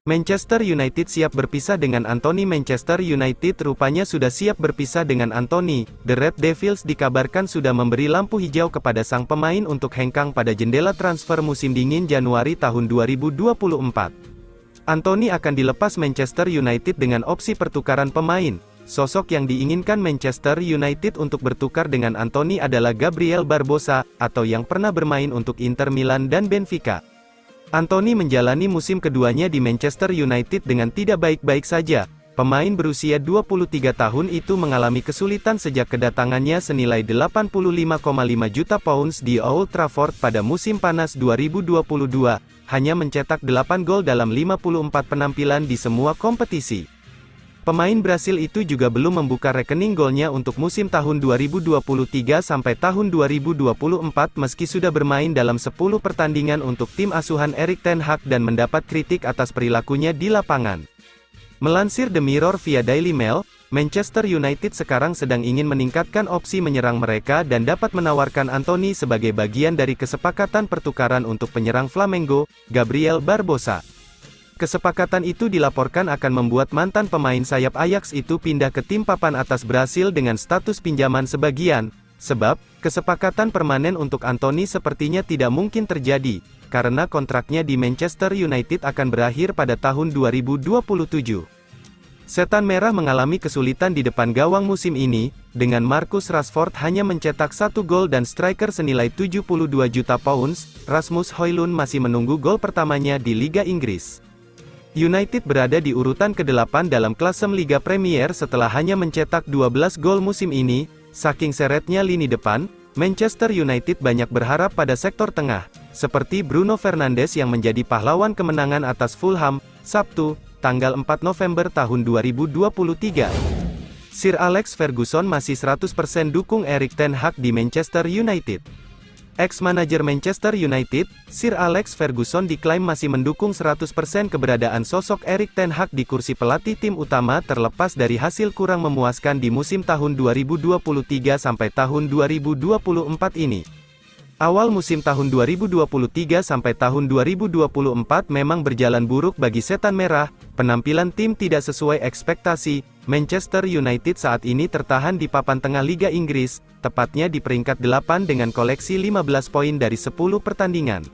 Manchester United siap berpisah dengan Anthony. Manchester United rupanya sudah siap berpisah dengan Anthony. The Red Devils dikabarkan sudah memberi lampu hijau kepada sang pemain untuk hengkang pada jendela transfer musim dingin Januari tahun 2024. Anthony akan dilepas Manchester United dengan opsi pertukaran pemain. Sosok yang diinginkan Manchester United untuk bertukar dengan Anthony adalah Gabriel Barbosa, atau yang pernah bermain untuk Inter Milan dan Benfica. Anthony menjalani musim keduanya di Manchester United dengan tidak baik-baik saja. Pemain berusia 23 tahun itu mengalami kesulitan sejak kedatangannya senilai 85,5 juta pounds di Old Trafford pada musim panas 2022, hanya mencetak 8 gol dalam 54 penampilan di semua kompetisi. Pemain Brasil itu juga belum membuka rekening golnya untuk musim tahun 2023 sampai tahun 2024 meski sudah bermain dalam 10 pertandingan untuk tim asuhan Erik ten Hag dan mendapat kritik atas perilakunya di lapangan. Melansir The Mirror via Daily Mail, Manchester United sekarang sedang ingin meningkatkan opsi menyerang mereka dan dapat menawarkan Anthony sebagai bagian dari kesepakatan pertukaran untuk penyerang Flamengo, Gabriel Barbosa. Kesepakatan itu dilaporkan akan membuat mantan pemain sayap Ajax itu pindah ke tim papan atas Brasil dengan status pinjaman sebagian, sebab kesepakatan permanen untuk Anthony sepertinya tidak mungkin terjadi, karena kontraknya di Manchester United akan berakhir pada tahun 2027. Setan Merah mengalami kesulitan di depan gawang musim ini, dengan Marcus Rashford hanya mencetak 1 gol dan striker senilai 72 juta pounds, Rasmus Højlund masih menunggu gol pertamanya di Liga Inggris. United berada di urutan ke-8 dalam klasem Liga Premier setelah hanya mencetak 12 gol musim ini. Saking seretnya lini depan, Manchester United banyak berharap pada sektor tengah, seperti Bruno Fernandes yang menjadi pahlawan kemenangan atas Fulham, Sabtu, tanggal 4 November tahun 2023. Sir Alex Ferguson masih 100% dukung Erik ten Hag di Manchester United. Ex-manajer Manchester United, Sir Alex Ferguson diklaim masih mendukung 100% keberadaan sosok Erik ten Hag di kursi pelatih tim utama terlepas dari hasil kurang memuaskan di musim tahun 2023 sampai tahun 2024 ini. Awal musim tahun 2023 sampai tahun 2024 memang berjalan buruk bagi Setan Merah, penampilan tim tidak sesuai ekspektasi. Manchester United saat ini tertahan di papan tengah Liga Inggris, tepatnya di peringkat 8 dengan koleksi 15 poin dari 10 pertandingan.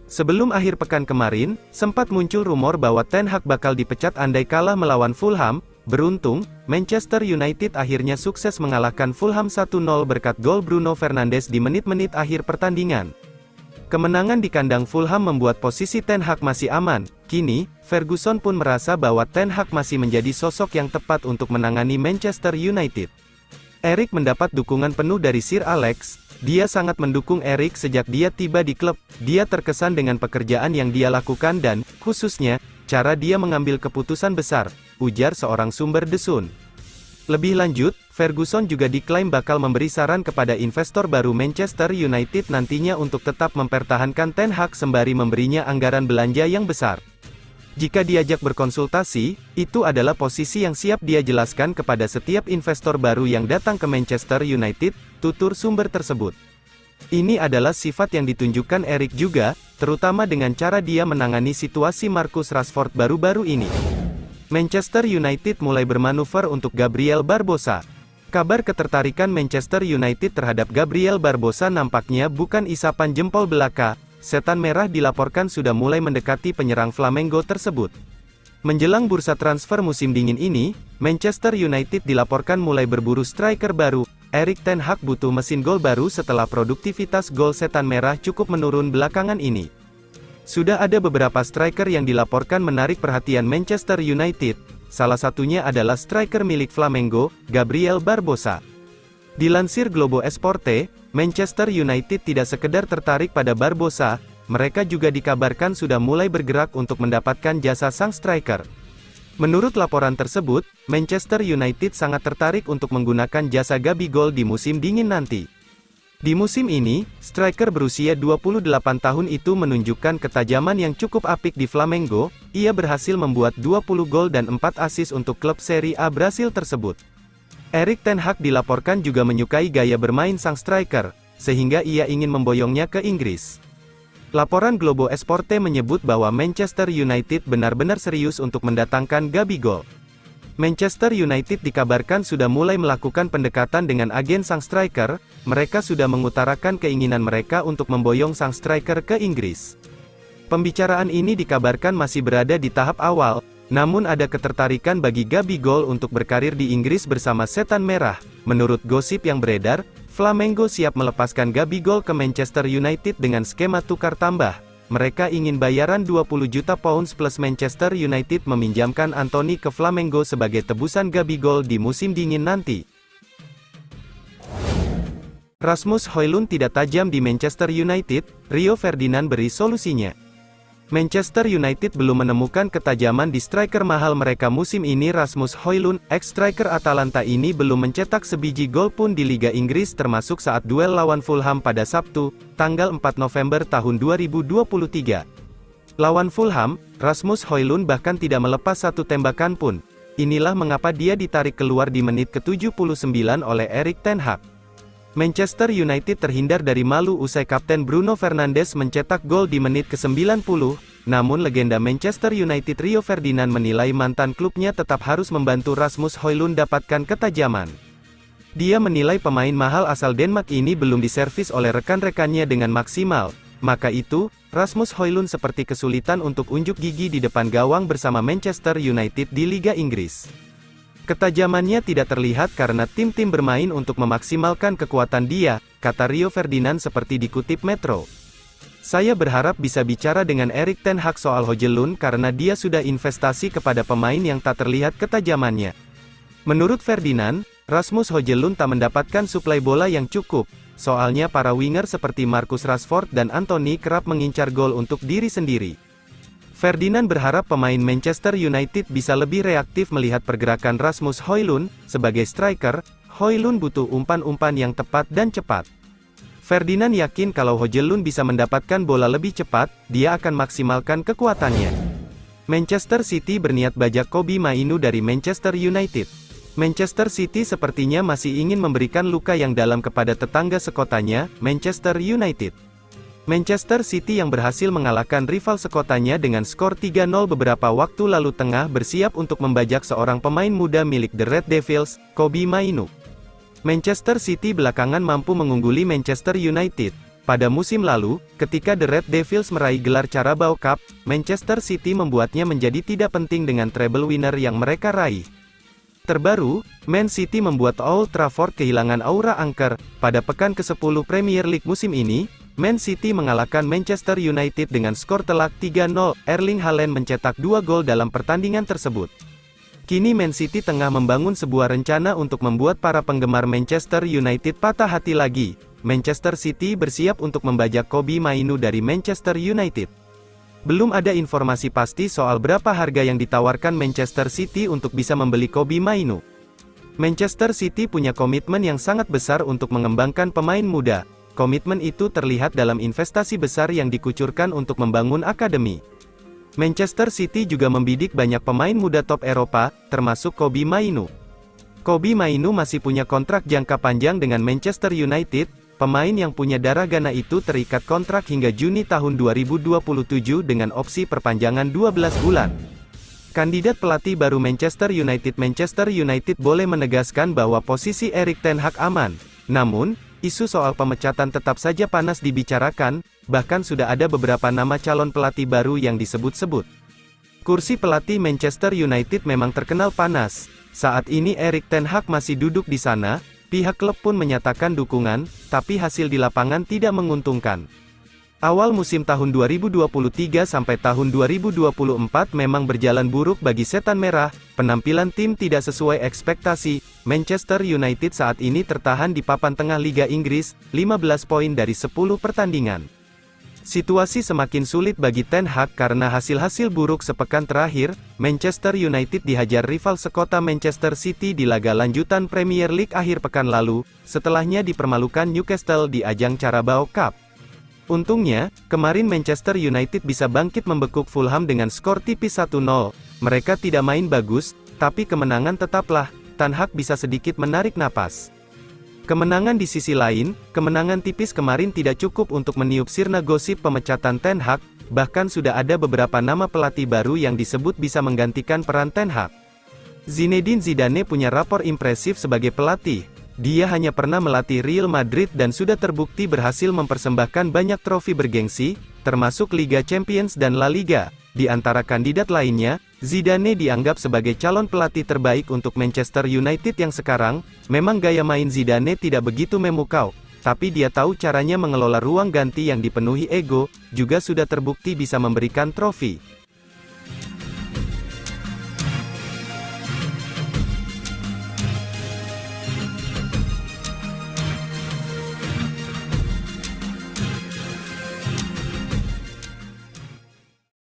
Sebelum akhir pekan kemarin, sempat muncul rumor bahwa Ten Hag bakal dipecat andai kalah melawan Fulham. Beruntung, Manchester United akhirnya sukses mengalahkan Fulham 1-0 berkat gol Bruno Fernandes di menit-menit akhir pertandingan. Kemenangan di kandang Fulham membuat posisi Ten Hag masih aman. Kini, Ferguson pun merasa bahwa Ten Hag masih menjadi sosok yang tepat untuk menangani Manchester United. Erik mendapat dukungan penuh dari Sir Alex. Dia sangat mendukung Erik sejak dia tiba di klub. Dia terkesan dengan pekerjaan yang dia lakukan dan, khususnya, cara dia mengambil keputusan besar, ujar seorang sumber The Sun. Lebih lanjut, Ferguson juga diklaim bakal memberi saran kepada investor baru Manchester United nantinya untuk tetap mempertahankan Ten Hag sembari memberinya anggaran belanja yang besar. Jika diajak berkonsultasi, itu adalah posisi yang siap dia jelaskan kepada setiap investor baru yang datang ke Manchester United, tutur sumber tersebut. Ini adalah sifat yang ditunjukkan Erik juga, terutama dengan cara dia menangani situasi Marcus Rashford baru-baru ini. Manchester United mulai bermanuver untuk Gabriel Barbosa. Kabar ketertarikan Manchester United terhadap Gabriel Barbosa nampaknya bukan isapan jempol belaka. Setan Merah dilaporkan sudah mulai mendekati penyerang Flamengo tersebut. Menjelang bursa transfer musim dingin ini, Manchester United dilaporkan mulai berburu striker baru. Erik ten Hag butuh mesin gol baru setelah produktivitas gol Setan Merah cukup menurun belakangan ini. Sudah ada beberapa striker yang dilaporkan menarik perhatian Manchester United, salah satunya adalah striker milik Flamengo, Gabriel Barbosa. Dilansir Globo Esporte, Manchester United tidak sekedar tertarik pada Barbosa, mereka juga dikabarkan sudah mulai bergerak untuk mendapatkan jasa sang striker. Menurut laporan tersebut, Manchester United sangat tertarik untuk menggunakan jasa Gabigol di musim dingin nanti. Di musim ini, striker berusia 28 tahun itu menunjukkan ketajaman yang cukup apik di Flamengo. Ia berhasil membuat 20 gol dan 4 assist untuk klub Serie A Brasil tersebut. Erik ten Hag dilaporkan juga menyukai gaya bermain sang striker, sehingga ia ingin memboyongnya ke Inggris. Laporan Globo Esporte menyebut bahwa Manchester United benar-benar serius untuk mendatangkan Gabigol. Manchester United dikabarkan sudah mulai melakukan pendekatan dengan agen sang striker, mereka sudah mengutarakan keinginan mereka untuk memboyong sang striker ke Inggris. Pembicaraan ini dikabarkan masih berada di tahap awal, namun ada ketertarikan bagi Gabigol untuk berkarir di Inggris bersama Setan Merah. Menurut gosip yang beredar, Flamengo siap melepaskan Gabigol ke Manchester United dengan skema tukar tambah. Mereka ingin bayaran 20 juta pounds plus Manchester United meminjamkan Anthony ke Flamengo sebagai tebusan Gabigol di musim dingin nanti. Rasmus Højlund tidak tajam di Manchester United, Rio Ferdinand beri solusinya. Manchester United belum menemukan ketajaman di striker mahal mereka musim ini. Rasmus Højlund, ex-striker Atalanta ini belum mencetak sebiji gol pun di Liga Inggris termasuk saat duel lawan Fulham pada Sabtu, tanggal 4 November tahun 2023. Lawan Fulham, Rasmus Højlund bahkan tidak melepas satu tembakan pun. Inilah mengapa dia ditarik keluar di menit ke-79 oleh Erik ten Hag. Manchester United terhindar dari malu usai Kapten Bruno Fernandes mencetak gol di menit ke-90, namun legenda Manchester United Rio Ferdinand menilai mantan klubnya tetap harus membantu Rasmus Højlund dapatkan ketajaman. Dia menilai pemain mahal asal Denmark ini belum diservis oleh rekan-rekannya dengan maksimal, maka itu, Rasmus Højlund seperti kesulitan untuk unjuk gigi di depan gawang bersama Manchester United di Liga Inggris. Ketajamannya tidak terlihat karena tim-tim bermain untuk memaksimalkan kekuatan dia, kata Rio Ferdinand seperti dikutip Metro. Saya berharap bisa bicara dengan Erik ten Hag soal Højlund karena dia sudah investasi kepada pemain yang tak terlihat ketajamannya. Menurut Ferdinand, Rasmus Højlund tak mendapatkan suplai bola yang cukup, soalnya para winger seperti Marcus Rashford dan Anthony kerap mengincar gol untuk diri sendiri. Ferdinand berharap pemain Manchester United bisa lebih reaktif melihat pergerakan Rasmus Højlund. Sebagai striker, Højlund butuh umpan-umpan yang tepat dan cepat. Ferdinand yakin kalau Højlund bisa mendapatkan bola lebih cepat, dia akan maksimalkan kekuatannya. Manchester City berniat bajak Kobbie Mainoo dari Manchester United. Manchester City sepertinya masih ingin memberikan luka yang dalam kepada tetangga sekotanya, Manchester United. Manchester City yang berhasil mengalahkan rival sekotanya dengan skor 3-0 beberapa waktu lalu tengah bersiap untuk membajak seorang pemain muda milik The Red Devils, Kobbie Mainoo. Manchester City belakangan mampu mengungguli Manchester United. Pada musim lalu, ketika The Red Devils meraih gelar Carabao Cup, Manchester City membuatnya menjadi tidak penting dengan treble winner yang mereka raih. Terbaru, Man City membuat Old Trafford kehilangan aura angker. Pada pekan ke-10 Premier League musim ini, Man City mengalahkan Manchester United dengan skor telak 3-0, Erling Haaland mencetak 2 gol dalam pertandingan tersebut. Kini Man City tengah membangun sebuah rencana untuk membuat para penggemar Manchester United patah hati lagi. Manchester City bersiap untuk membajak Kobbie Mainoo dari Manchester United. Belum ada informasi pasti soal berapa harga yang ditawarkan Manchester City untuk bisa membeli Kobbie Mainoo. Manchester City punya komitmen yang sangat besar untuk mengembangkan pemain muda. Komitmen itu terlihat dalam investasi besar yang dikucurkan untuk membangun akademi. Manchester City juga membidik banyak pemain muda top Eropa, termasuk Kobbie Mainoo. Kobbie Mainoo masih punya kontrak jangka panjang dengan Manchester United. Pemain yang punya darah Ghana itu terikat kontrak hingga Juni tahun 2027 dengan opsi perpanjangan 12 bulan. Kandidat pelatih baru Manchester United boleh menegaskan bahwa posisi Erik ten Hag aman. Namun, isu soal pemecatan tetap saja panas dibicarakan, bahkan sudah ada beberapa nama calon pelatih baru yang disebut-sebut. Kursi pelatih Manchester United memang terkenal panas. Saat ini Erik ten Hag masih duduk di sana, pihak klub pun menyatakan dukungan, tapi hasil di lapangan tidak menguntungkan. Awal musim tahun 2023 sampai tahun 2024 memang berjalan buruk bagi Setan Merah, penampilan tim tidak sesuai ekspektasi. Manchester United saat ini tertahan di papan tengah Liga Inggris, 15 poin dari 10 pertandingan. Situasi semakin sulit bagi Ten Hag karena hasil-hasil buruk sepekan terakhir. Manchester United dihajar rival sekota Manchester City di laga lanjutan Premier League akhir pekan lalu, setelahnya dipermalukan Newcastle di ajang Carabao Cup. Untungnya, kemarin Manchester United bisa bangkit membekuk Fulham dengan skor tipis 1-0. Mereka tidak main bagus, tapi kemenangan tetaplah. Ten Hag bisa sedikit menarik napas. Kemenangan di sisi lain, kemenangan tipis kemarin tidak cukup untuk meniup sirna gosip pemecatan Ten Hag, bahkan sudah ada beberapa nama pelatih baru yang disebut bisa menggantikan peran Ten Hag. Zinedine Zidane punya rapor impresif sebagai pelatih. Dia hanya pernah melatih Real Madrid dan sudah terbukti berhasil mempersembahkan banyak trofi bergengsi, termasuk Liga Champions dan La Liga. Di antara kandidat lainnya, Zidane dianggap sebagai calon pelatih terbaik untuk Manchester United yang sekarang. Memang gaya main Zidane tidak begitu memukau, tapi dia tahu caranya mengelola ruang ganti yang dipenuhi ego, juga sudah terbukti bisa memberikan trofi.